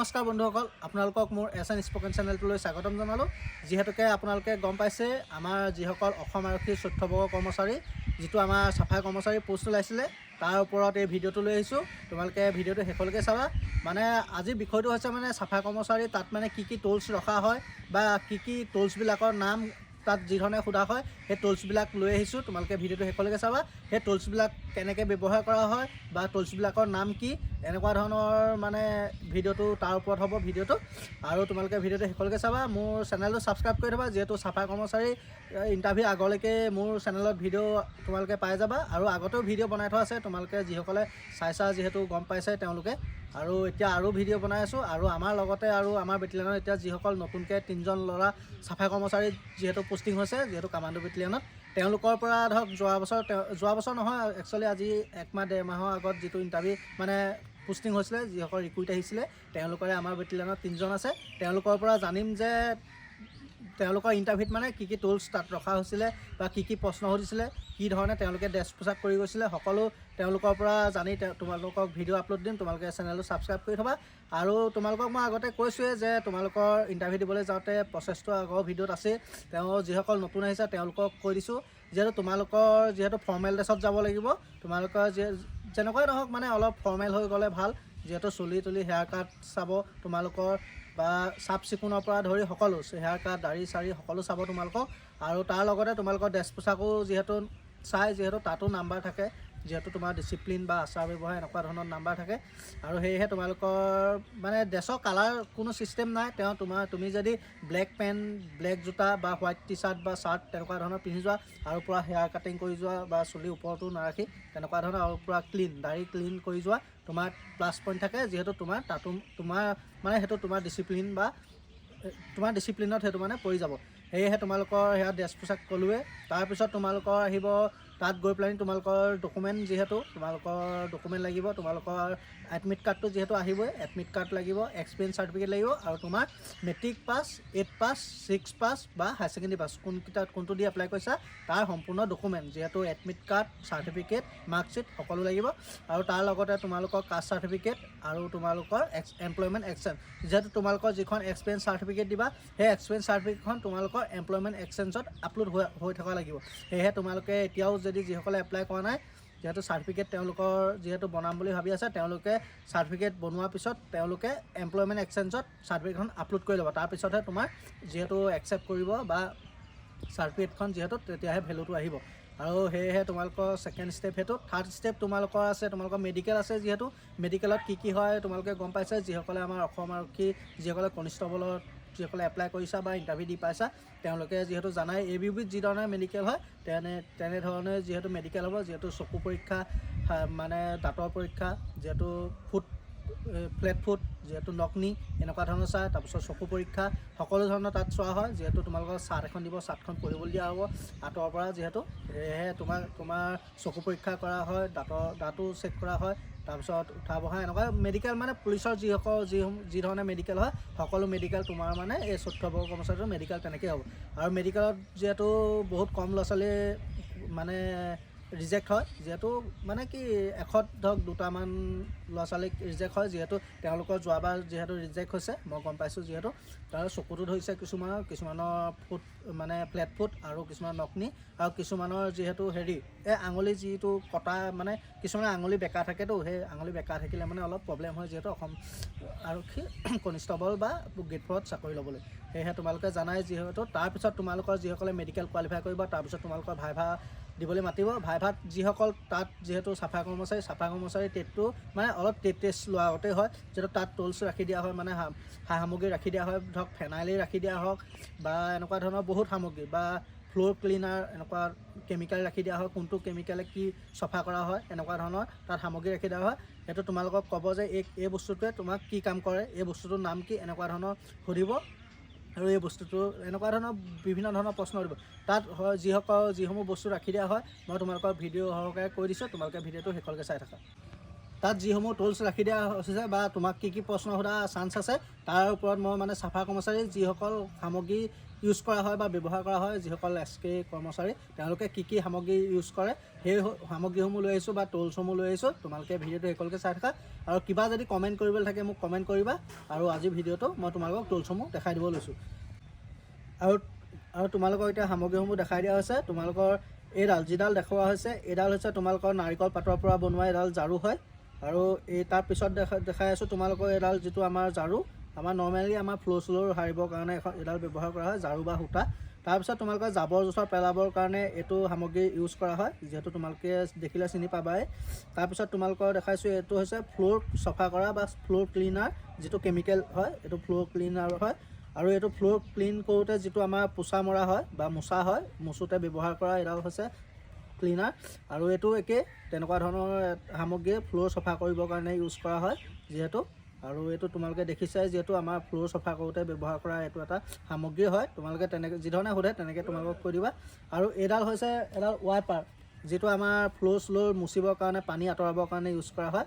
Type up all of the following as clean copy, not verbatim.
নমস্কাৰ বন্ধুসকল, আপোনালোকক মোৰ এছএন স্পকেন চেনেলটোলৈ স্বাগতম জনালোঁ। যিহেতুকে আপোনালোকে গম পাইছে, আমাৰ যিসকল অসম আৰক্ষীৰ 14 বৰ্গ কৰ্মচাৰী যিটো আমাৰ চাফাই কৰ্মচাৰী পোষ্ট ওলাইছিলে, তাৰ ওপৰত এই ভিডিঅ'টো লৈ আহিছোঁ। তোমালোকে ভিডিঅ'টো শেষলৈকে চাবা। মানে আজিৰ বিষয়টো হৈছে মানে চাফাই কৰ্মচাৰী তাত মানে কি টুলছ ৰখা হয় বা কি টুলছবিলাকৰ নাম তাত যিধৰণে সোধা হয়, সেই টুলছবিলাক লৈ আহিছোঁ। তোমালোকে ভিডিঅ'টো শেষলৈকে চাবা। সেই টুলছবিলাক কেনেকৈ ব্যৱহাৰ কৰা হয় বা টুলছবিলাকৰ নাম কি, এনেকুৱা ধৰণৰ মানে ভিডিঅ'টো তাৰ ওপৰত হ'ব ভিডিঅ'টো। আৰু তোমালোকে ভিডিঅ'টো শেষলৈকে চাবা। মোৰ চেনেলটো ছাবস্ক্ৰাইব কৰি থ'বা, যিহেতু চাফাই কৰ্মচাৰী ইণ্টাৰভিউ আগলৈকে মোৰ চেনেলত ভিডিঅ' তোমালোকে পাই যাবা। আৰু আগতেও ভিডিঅ' বনাই থোৱা আছে, তোমালোকে যিসকলে চাইছা যিহেতু গম পাইছে তেওঁলোকে। আৰু এতিয়া আৰু ভিডিঅ' বনাই আছোঁ। আৰু আমাৰ লগতে আৰু আমাৰ বেটেলিয়নত এতিয়া যিসকল নতুনকৈ 3জন ল'ৰা চাফাই কৰ্মচাৰী যিহেতু পোষ্টিং হৈছে, যিহেতু কামাণ্ডো বেটেলিয়নত, তেওঁলোকৰ পৰা ধৰক যোৱা বছৰ নহয়, একচুৱেলি আজি 1 মাহ 1.5 মাহৰ আগত যিটো ইণ্টাৰভিউ মানে পোষ্টিং হৈছিলে, যিসকল ৰিক্ৰুইট আহিছিলে, তেওঁলোকৰে আমাৰ বেটেলিয়নত 3জন আছে। তেওঁলোকৰ পৰা জানিম যে তেওঁলোকৰ ইণ্টাৰভিউত মানে কি টুলছ তাত ৰখা হৈছিলে বা কি প্ৰশ্ন সুধিছিলে, কি ধৰণে তেওঁলোকে ড্ৰেছ পোছাক কৰি গৈছিলে, সকলো তেওঁলোকৰ পৰা জানি তোমালোকক ভিডিঅ' আপলোড দিম। তোমালোকে চেনেলটো ছাবস্ক্ৰাইব কৰি থ'বা। আৰু তোমালোকক মই আগতে কৈছোঁৱেই যে তোমালোকৰ ইণ্টাৰভিউ দিবলৈ যাওঁতে প্ৰচেছটো আগৰ ভিডিঅ'ত আছে। যিসকল নতুন আহিছে তেওঁলোকক কৈ দিছোঁ, যিহেতু ফৰ্মেল ড্ৰেছত যাব লাগিব। তোমালোকৰ যেনেকুৱাই নহওক মানে অলপ ফৰ্মেল হৈ গ'লে ভাল, যিহেতু চুলি তুলি হেয়াৰ কাট চাব তোমালোকৰ বা চাফ চিকুণৰ পৰা ধৰি সকলো হেয়াৰ কাট দাড়ি চাৰি সকলো চাব তোমালোকক। আৰু তাৰ লগতে তোমালোকৰ ড্ৰেছ পোছাকো যিহেতু তাতো নাম্বাৰ থাকে, যিহেতু তোমাৰ ডিচিপ্লিন বা আচাৰ ব্যৱহাৰ এনেকুৱা ধৰণৰ নাম্বাৰ থাকে। আৰু সেয়েহে তোমালোকৰ মানে ড্ৰেছৰ কালাৰ কোনো ছিষ্টেম নাই। তুমি যদি ব্লেক পেণ্ট, ব্লেক জোতা বা হোৱাইট টি চাৰ্ট বা চাৰ্ট তেনেকুৱা ধৰণৰ পিন্ধি যোৱা, আৰু পূৰা হেয়াৰ কাটিং কৰি যোৱা বা চুলি ওপৰতো নাৰাখি তেনেকুৱা ধৰণৰ, আৰু পূৰা দাড়ি ক্লিন কৰি যোৱা, তোমাৰ প্লাছ পইণ্ট থাকে। যিহেতু সেইটো তোমাৰ ডিচিপ্লিন বা তোমাৰ ডিচিপ্লিনত সেইটো মানে পৰি যাব। সেয়েহে তোমালোকৰ সেয়া ড্ৰেছ পোছাক ক'লোৱে। তাৰপিছত তোমালোকৰ আহিব তাত গৈ পেলাই তোমালোকৰ ডকুমেণ্ট, যিহেতু তোমালোকৰ ডকুমেণ্ট লাগিব। তোমালোকৰ এডমিট কাৰ্ডটো যিহেতু আহিবই, এডমিট কাৰ্ড লাগিব, এক্সপিৰিয়েঞ্চ চাৰ্টিফিকেট লাগিব, আৰু তোমাৰ মেট্ৰিক পাছ, 8 পাছ, 6 পাছ বা হায়াৰ ছেকেণ্ডেৰী পাছ কোনটো দি এপ্লাই কৰিছা তাৰ সম্পূৰ্ণ ডকুমেণ্ট, যিহেতু এডমিট কাৰ্ড, চাৰ্টিফিকেট, মাৰ্কশ্বিট সকলো লাগিব। আৰু তাৰ লগতে তোমালোকৰ কাষ্ট চাৰ্টিফিকেট আৰু তোমালোকৰ এমপ্লয়মেণ্ট এক্সচেঞ্জ, যিহেতু তোমালোকৰ যিখন এক্সপিৰিয়েঞ্চ চাৰ্টিফিকেট দিবা, সেই এক্সপিৰিয়েঞ্চ চাৰ্টিফিকেটখন তোমালোকৰ এমপ্লয়মেণ্ট এক্সচেঞ্জত আপলোড হৈ থকা লাগিব। সেয়েহে তোমালোকে এতিয়াও যদি যিসকলে এপ্লাই কৰা নাই, যিহেতু চাৰ্টিফিকেট তেওঁলোকৰ যিহেতু বনাম বুলি ভাবি আছে, তেওঁলোকে চাৰ্টিফিকেট বনোৱাৰ পিছত তেওঁলোকে এমপ্লয়মেণ্ট এক্সচেঞ্জত চাৰ্টিফিকেটখন আপলোড কৰি ল'ব। তাৰপিছতহে তোমাৰ যিহেতু একচেপ্ট কৰিব বা চাৰ্টিফিকেটখন যিহেতু তেতিয়াহে ভেলুটো আহিব। আৰু সেয়েহে তোমালোকৰ ছেকেণ্ড ষ্টেপ সেইটো। থাৰ্ড ষ্টেপ তোমালোকৰ আছে, তোমালোকৰ মেডিকেল আছে। যিহেতু মেডিকেলত কি হয় তোমালোকে গম পাইছা, যিসকলে আমাৰ অসম আৰক্ষী যিসকলে কনিষ্টবলত যিসকলে এপ্লাই কৰিছা বা ইণ্টাৰভিউ দি পাইছা, তেওঁলোকে যিহেতু জানাই ABBত যি ধৰণে মেডিকেল হয় তেনেধৰণে যিহেতু মেডিকেল হ'ব। যিহেতু চকু পৰীক্ষা, মানে দাঁতৰ পৰীক্ষা, যিহেতু ফ্লেট ফুট, যিহেতু নকনি এনেকুৱা ধৰণৰ চায়। তাৰপিছত চকু পৰীক্ষা সকলো ধৰণৰ তাত চোৱা হয়। যিহেতু তোমালোকৰ চাৰ্ট এখন দিব, চাৰ্টখন পঢ়িবলৈ দিয়া হ'ব আঁতৰৰ পৰা। যিহেতু সেয়েহে তোমাৰ চকু পৰীক্ষা কৰা হয়, দাঁতো চেক কৰা হয়। তাৰপিছত উঠা বহা এনেকুৱা মেডিকেল মানে পুলিচৰ যি ধৰণে মেডিকেল হয়, সকলো মেডিকেল তোমাৰ মানে এই 14 বৰ্গ কৰ্মচাৰীৰ মেডিকেল তেনেকৈ হ'ব। আৰু মেডিকেলত যিহেতু বহুত কম ল'ৰা ছোৱালী মানে ৰিজেক্ট হয়, যিহেতু মানে কি 100ত ধৰক 2টামান ল'ৰা ছোৱালীক ৰিজেক্ট হয়। যিহেতু তেওঁলোকৰ যোৱাবাৰ যিহেতু ৰিজেক্ট হৈছে, মই গম পাইছোঁ। যিহেতু তাৰ চকুটো ধৰিছে কিছুমানৰ ফুট মানে ফ্লেট ফুট, আৰু কিছুমানৰ নকনি, আৰু কিছুমানৰ যিহেতু এই আঙুলি যিটো কটা, মানে কিছুমানৰ আঙুলি বেকা থাকেতো, সেই আঙুলি বেকা থাকিলে মানে অলপ প্ৰব্লেম হয়, যিহেতু অসম আৰক্ষী কনিষ্টবল বা গ্ৰেড 4ত চাকৰি ল'বলৈ। সেয়েহে তোমালোকে জানাই। যিহেতু তাৰপিছত তোমালোকৰ যিসকলে মেডিকেল কোৱালিফাই কৰিব, তাৰপিছত তোমালোকৰ ভাইভা দিবলৈ মাতিব। ভাইভাত যিসকল তাত যিহেতু চাফাই কৰ্মচাৰী টেটটো মানে অলপ টেষ্ট লোৱা আগতেই হয়। যিহেতু তাত টুলছ ৰাখি দিয়া হয়, মানে সা সামগ্ৰী ৰাখি দিয়া হয়, ধৰক ফেনাইলেই ৰাখি দিয়া হওক বা এনেকুৱা ধৰণৰ বহুত সামগ্ৰী, বা ফ্ল'ৰ ক্লিনাৰ এনেকুৱা কেমিকেল ৰাখি দিয়া হয়, কোনটো কেমিকেলে কি চফা কৰা হয়, এনেকুৱা ধৰণৰ তাত সামগ্ৰী ৰাখি দিয়া হয়। সেইটো তোমালোকক ক'ব যে এই বস্তুটোৱে তোমাক কি কাম কৰে, এই বস্তুটোৰ নাম কি, এনেকুৱা ধৰণৰ সুধিব। আৰু এই বস্তুটো এনেকুৱা ধৰণৰ বিভিন্ন ধৰণৰ প্ৰশ্ন দিব তাত হয়। যিসমূহ বস্তু ৰাখি দিয়া হয়, মই তোমালোকৰ ভিডিঅ' সহকাৰে কৈ দিছোঁ। তোমালোকে ভিডিঅ'টো শেষলৈকে চাই থাকা। তাত যিসমূহ টুলছ ৰাখি দিয়া হৈছে বা তোমাক কি প্ৰশ্ন সোধা চান্স আছে, তাৰ ওপৰত মই মানে চাফা কৰ্মচাৰী যিসকল সামগ্ৰী ইউজ কৰা হয় বা ব্যৱহাৰ কৰা হয় যিসকল SK কৰ্মচাৰী তেওঁলোকে কি সামগ্ৰী ইউজ কৰে সেই সামগ্ৰীসমূহ লৈ আহিছোঁ বা টুলছসমূহ লৈ আহিছোঁ। তোমালোকে ভিডিঅ'টো শেষলৈকে চাই থাকা আৰু কিবা যদি কমেণ্ট কৰিবলৈ থাকে মোক কমেণ্ট কৰিবা। আৰু আজিৰ ভিডিঅ'টো মই তোমালোকক টুলছসমূহ দেখাই দিব লৈছোঁ। আৰু তোমালোকৰ এতিয়া সামগ্ৰীসমূহ দেখাই দিয়া হৈছে। তোমালোকৰ এইডাল যিডাল দেখুওৱা হৈছে এইডাল হৈছে তোমালোকৰ নাৰিকল পাতৰ পৰা বনোৱা এডাল ঝাৰু হয়। আৰু এই তাৰপিছত দেখাই আছোঁ তোমালোকৰ এডাল যিটো আমাৰ ঝাৰু আমাৰ নৰ্মেলি আমাৰ ফ্ল'ৰ সাৰিবৰ কাৰণে এডাল ব্যৱহাৰ কৰা হয় ঝাৰু বা সূতা। তাৰপিছত তোমালোকৰ জাবৰ জোঁথৰ পেলাবৰ কাৰণে এইটো সামগ্ৰী ইউজ কৰা হয় যিহেতু তোমালোকে দেখিলে চিনি পাবাই। তাৰপিছত তোমালোকৰ দেখাইছোঁ এইটো হৈছে ফ্ল'ৰ চফা কৰা বা ফ্ল'ৰ ক্লিনাৰ যিটো কেমিকেল হয় এইটো ফ্ল'ৰ ক্লিনাৰ হয়। আৰু এইটো ফ্ল'ৰ ক্লিন কৰোঁতে যিটো আমাৰ পোচা মৰা হয় বা মোচা হয় মোচোতে ব্যৱহাৰ কৰা এডাল হৈছে ক্লিনাৰ। আৰু এইটো একেই তেনেকুৱা ধৰণৰ সামগ্ৰীয়ে ফ্ল'ৰ চফা কৰিবৰ কাৰণে ইউজ কৰা হয় যিহেতু। আৰু এইটো তোমালোকে দেখিছাই যিহেতু আমাৰ ফ্ল'ৰ চফা কৰোঁতে ব্যৱহাৰ কৰা এইটো এটা সামগ্ৰী হয়। তোমালোকে তেনেকৈ যিধৰণে সোধে তেনেকৈ তোমালোকক কৈ দিবা। আৰু এইডাল হৈছে এডাল ৱাইপাৰ যিটো আমাৰ ফ্ল'ৰ মুচিবৰ কাৰণে পানী আঁতৰাবৰ কাৰণে ইউজ কৰা হয়।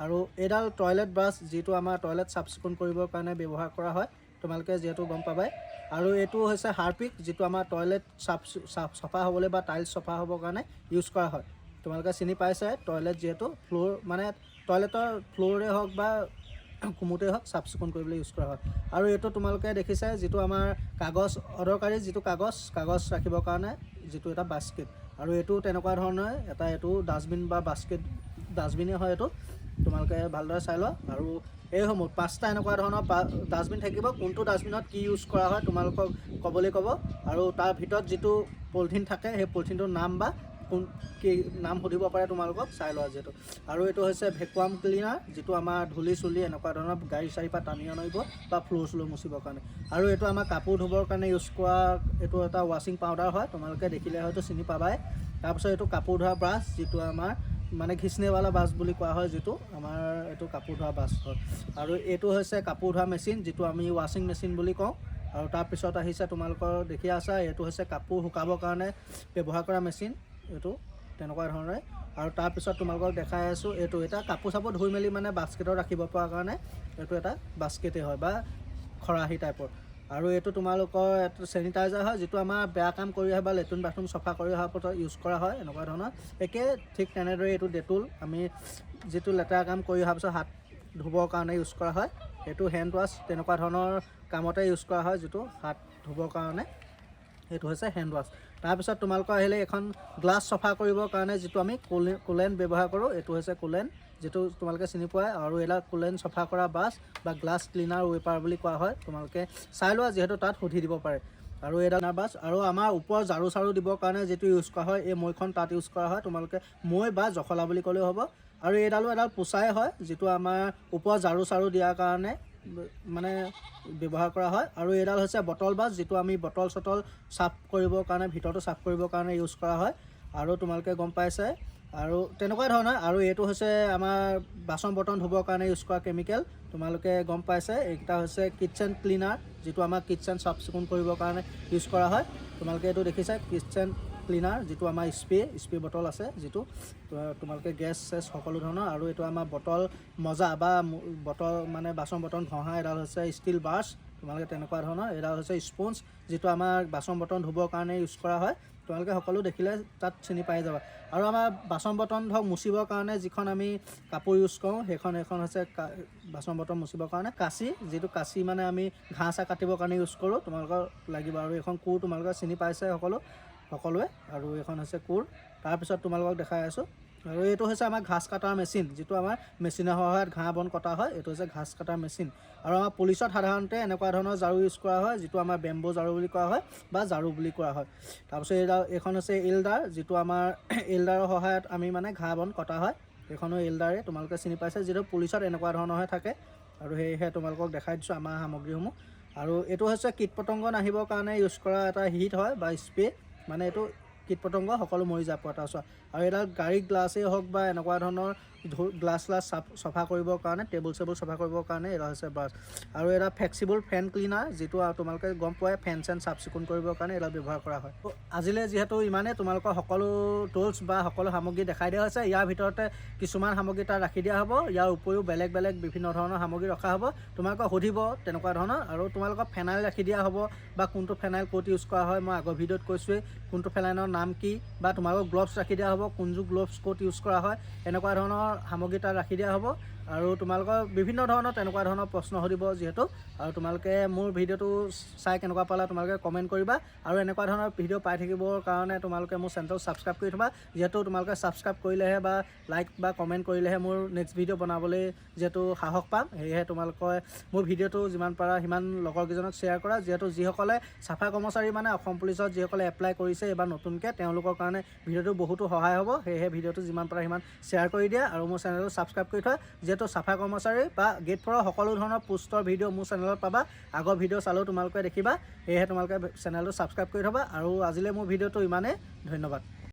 আৰু এইডাল টয়লেট ব্ৰাছ যিটো আমাৰ টয়লেট চাফ চিকুণ কৰিবৰ কাৰণে ব্যৱহাৰ কৰা হয় তোমালোকে যিহেতু গম পাবাই। আৰু এইটো হৈছে হাৰ্পিক যিটো আমাৰ টয়লেট চাফা হ'বলৈ বা টাইলছ চফা হ'বৰ কাৰণে ইউজ কৰা হয়। তোমালোকে চিনি পাইছাই টয়লেট যিহেতু ফ্ল'ৰ মানে টয়লেটৰ ফ্ল'ৰে হওক বা কুমুটেই হওক চাফ চিকুণ কৰিবলৈ ইউজ কৰা হয়। আৰু এইটো তোমালোকে দেখিছাই যিটো আমাৰ কাগজ অদৰকাৰী যিটো কাগজ ৰাখিবৰ কাৰণে যিটো এটা বাস্কেট। আৰু এইটো তেনেকুৱা ধৰণৰ এইটো ডাষ্টবিন বা ডাষ্টবিনেই হয় এইটো তোমালোকে ভালদৰে চাই লোৱা। আৰু এইসমূহ 5টা এনেকুৱা ধৰণৰ ডাষ্টবিন থাকিব। কোনটো ডাষ্টবিনত কি ইউজ কৰা হয় তোমালোকক ক'বলৈ ক'ব। আৰু তাৰ ভিতৰত যিটো পলিথিন থাকে সেই পলিথিনটোৰ নাম বা কি নাম সুধিব পাৰে তোমালোকক চাই লোৱা যিহেতু। আৰু এইটো হৈছে ভেকুৱাম ক্লিনাৰ যিটো আমাৰ ধূলি চুলি এনেকুৱা ধৰণৰ গাড়ী চাৰি পৰা টানি আনিব বা ফ্ল'ৰ মুচিবৰ কাৰণে। আৰু এইটো আমাৰ কাপোৰ ধুবৰ কাৰণে ইউজ কৰা এইটো এটা ৱাশ্বিং পাউডাৰ হয় তোমালোকে দেখিলে হয়তো চিনি পাবাই। তাৰপিছত এইটো কাপোৰ ধোৱা ব্ৰাছ যিটো আমাৰ মানে ঘিচনেৱালা ব্ৰাছ বুলি কোৱা হয় যিটো আমাৰ এইটো কাপোৰ ধোৱা ব্ৰাছ হয়। আৰু এইটো হৈছে কাপোৰ ধোৱা মেচিন যিটো আমি ৱাশ্বিং মেচিন বুলি কওঁ। আৰু তাৰপিছত আহিছে তোমালোকৰ দেখি আছা এইটো হৈছে কাপোৰ শুকাবৰ কাৰণে ব্যৱহাৰ কৰা মেচিন এইটো তেনেকুৱা ধৰণে। আৰু তাৰপিছত তোমালোকক দেখাই আছোঁ এইটো এটা কাপোৰ চাপোৰ ধুই মেলি মানে বাস্কেটত ৰাখিব পৰা কাৰণে এইটো এটা বাস্কেটেই হয় বা খৰাহী টাইপৰ। আৰু এইটো তোমালোকৰ এটা চেনিটাইজাৰ হয় যিটো আমাৰ বেয়া কাম কৰি অহা বা লেট্ৰিন বাথৰুম চফা কৰি অহাৰ পাছত ইউজ কৰা হয় এনেকুৱা ধৰণৰ। একে ঠিক তেনেদৰে এইটো ডেটল আমি যিটো লেতেৰা কাম কৰি অহাৰ পিছত হাত ধুবৰ কাৰণে ইউজ কৰা হয়। এইটো হেণ্ড ৱাছ তেনেকুৱা ধৰণৰ কামতে ইউজ কৰা হয় যিটো হাত ধুবৰ কাৰণে এইটো হৈছে হেণ্ড ৱাছ। তাৰপিছত তোমালোকৰ আহিলে এখন গ্লাছ চফা কৰিবৰ কাৰণে যিটো আমি কুলেন ব্যৱহাৰ কৰোঁ এইটো হৈছে কুলেন যিটো তোমালোকে চিনি পোৱাই। আৰু এইডাল কুলেন চফা কৰা ব্ৰাছ বা গ্লাছ ক্লিনাৰ ৱেপাৰ বুলি কোৱা হয় তোমালোকে চাই লোৱা যিহেতু তাত সুধি দিব পাৰে। আৰু এইডাল ব্ৰাছ আৰু আমাৰ ওপৰ ঝাৰু চাৰু দিবৰ কাৰণে যিটো ইউজ কৰা হয় এই মৈখন তাত ইউজ কৰা হয় তোমালোকে মৈ বা জখলা বুলি ক'লেও হ'ব। আৰু এইডালো এডাল পোচাই হয় যিটো আমাৰ ওপৰ ঝাৰু চাৰু দিয়াৰ কাৰণে মানে ব্যৱহাৰ কৰা হয়। আৰু এইডাল হৈছে বটল ব্ৰাছ যিটো আমি বটল চটল চাফ কৰিবৰ কাৰণে ভিতৰটো চাফ কৰিবৰ কাৰণে ইউজ কৰা হয়। আৰু তোমালোকে গম পাইছে আৰু তেনেকুৱা ধৰণৰ। আৰু এইটো হৈছে আমাৰ বাচন বৰ্তন ধুবৰ কাৰণে ইউজ কৰা কেমিকেল তোমালোকে গম পাইছে। এইকেইটা হৈছে কিটচেন ক্লিনাৰ যিটো আমাৰ কিটচেন চাফ চিকুণ কৰিবৰ কাৰণে ইউজ কৰা হয়। তোমালোকে এইটো দেখিছা কিটচেন ক্লিনাৰ যিটো আমাৰ স্প্ৰে বটল আছে যিটো তোমালোকে গেছ চেছ সকলো ধৰণৰ। আৰু এইটো আমাৰ বটল মজা বা বটল মানে বাচন বৰ্তন ঘঁহা এডাল হৈছে ষ্টিল ব্ৰাছ তোমালোকে তেনেকুৱা ধৰণৰ। এডাল হৈছে স্পঞ্জ যিটো আমাৰ বাচন বৰ্তন ধুবৰ কাৰণে ইউজ কৰা হয়। তোমালোকে সকলো দেখিলে তাত চিনি পাই যাবা। আৰু আমাৰ বাচন বৰ্তন ধৰক মুচিবৰ কাৰণে যিখন আমি কাপোৰ ইউজ কৰোঁ সেইখন হৈছে বাচন বৰ্তন মুচিবৰ কাৰণে কাঁচি যিটো কাঁচি মানে আমি ঘাঁহ চাহ কাটিবৰ কাৰণে ইউজ কৰোঁ তোমালোকৰ লাগিব। আৰু এইখন কোৰ তোমালোকে চিনি পাইছে সকলোৱে। আৰু এইখন হৈছে কোৰ। তাৰপিছত তোমালোকক দেখাই আছোঁ। আৰু এইটো হৈছে আমাৰ ঘাঁহ কটাৰ মেচিন যিটো আমাৰ মেচিনৰ সহায়ত ঘাঁহ বন কটা হয়। এইটো হৈছে ঘাঁহ কটাৰ মেচিন। আৰু আমাৰ পুলিচত সাধাৰণতে এনেকুৱা ধৰণৰ ঝাৰু ইউজ কৰা হয় যিটো আমাৰ বেম্বো ঝাৰু বুলি কোৱা হয় বা ঝাৰু বুলি কোৱা হয়। তাৰপিছত এইখন হৈছে এল্ডাৰ যিটো আমাৰ এল্ডাৰৰ সহায়ত আমি মানে ঘাঁহ বন কটা হয়। এইখনো এল্ডাৰে তোমালোকে চিনি পাইছে যিটো পুলিচত এনেকুৱা ধৰণৰহে থাকে। আৰু সেয়েহে তোমালোকক দেখাই দিছোঁ আমাৰ সামগ্ৰীসমূহ। আৰু এইটো হৈছে কীট পতংগ নাহিবৰ কাৰণে ইউজ কৰা এটা হিট হয় বা স্প্ৰে মানে এইটো কীট পতংগ সকলো মৰি যাব এটা ওচৰত। আৰু এডাল গাড়ী গ্লাছেই হওক বা এনেকুৱা ধৰণৰ গ্লাছ চফা কৰিবৰ কাৰণে, টেবুল চেবুল চফা কৰিবৰ কাৰণে এয়া হৈছে ব্ৰাছ। আৰু এটা ফ্লেক্সিবল ফেন ক্লিনাৰ, যিটো তোমালোকে গম পোৱাই ফেন চেন চাফ চিকুণ কৰিবৰ কাৰণে এয়া ব্যৱহাৰ কৰা হয়। আজিলৈ যিহেতু ইমানেই তোমালোকৰ সকলো টুলছ বা সকলো সামগ্ৰী দেখাই দিয়া হৈছে। ইয়াৰ ভিতৰতে কিছুমান সামগ্ৰী তাত ৰাখি দিয়া হ'ব, ইয়াৰ উপৰিও বেলেগ বেলেগ বিভিন্ন ধৰণৰ সামগ্ৰী ৰখা হ'ব। তোমালোকক সুধিব তেনেকুৱা ধৰণৰ। আৰু তোমালোকক ফেনাইল ৰাখি দিয়া হ'ব, বা কোনটো ফেনাইল ক'ত ইউজ কৰা হয় মই আগৰ ভিডিঅ'ত কৈছোঁৱেই, কোনটো ফেনাইলৰ নাম কি, বা তোমালোকক গ্ল'ভছ ৰাখি দিয়া হ'ব, কোনযোৰ গ্ল'ভছ ক'ত ইউজ কৰা হয়, এনেকুৱা ধৰণৰ সামগ্ৰী তাত ৰাখি দিয়া হ'ব। আৰু তোমালোকৰ বিভিন্ন ধৰণৰ তেনেকুৱা ধৰণৰ প্ৰশ্ন সুধিব যিহেতু। আৰু তোমালোকে মোৰ ভিডিঅ'টো চাই কেনেকুৱা পালা তোমালোকে কমেণ্ট কৰিবা। আৰু এনেকুৱা ধৰণৰ ভিডিঅ' পাই থাকিবৰ কাৰণে তোমালোকে মোৰ চেনেলটো ছাবস্ক্ৰাইব কৰি থ'বা, যিহেতু তোমালোকে ছাবস্ক্ৰাইব কৰিলেহে বা লাইক বা কমেণ্ট কৰিলেহে মোৰ নেক্সট ভিডিঅ' বনাবলৈ যিহেতু সাহস পাম। সেয়েহে তোমালোকে মোৰ ভিডিঅ'টো যিমান পাৰা সিমান লগৰকেইজনক শ্বেয়াৰ কৰা, যিহেতু যিসকলে চাফাই কৰ্মচাৰী মানে অসম পুলিচত যিসকলে এপ্লাই কৰিছে এইবাৰ নতুনকৈ, তেওঁলোকৰ কাৰণে ভিডিঅ'টো বহুতো সহায় হ'ব। সেয়েহে ভিডিঅ'টো যিমান পাৰা সিমান শ্বেয়াৰ কৰি দিয়া, আৰু মোৰ চেনেলটো ছাবস্ক্ৰাইব কৰি থোৱা, যিহেতু চাফাই কৰ্মচাৰী বা গেট 4ৰ সকলো ধৰণৰ পোষ্টৰ ভিডিঅ' মোৰ চেনেলত পাবা। আগৰ ভিডিঅ' চালেও তোমালোকে দেখিবা। সেয়েহে তোমালোকে চেনেলটো ছাবস্ক্ৰাইব কৰি থ'বা। আৰু আজিলৈ মোৰ ভিডিঅ'টো ইমানেই, ধন্যবাদ।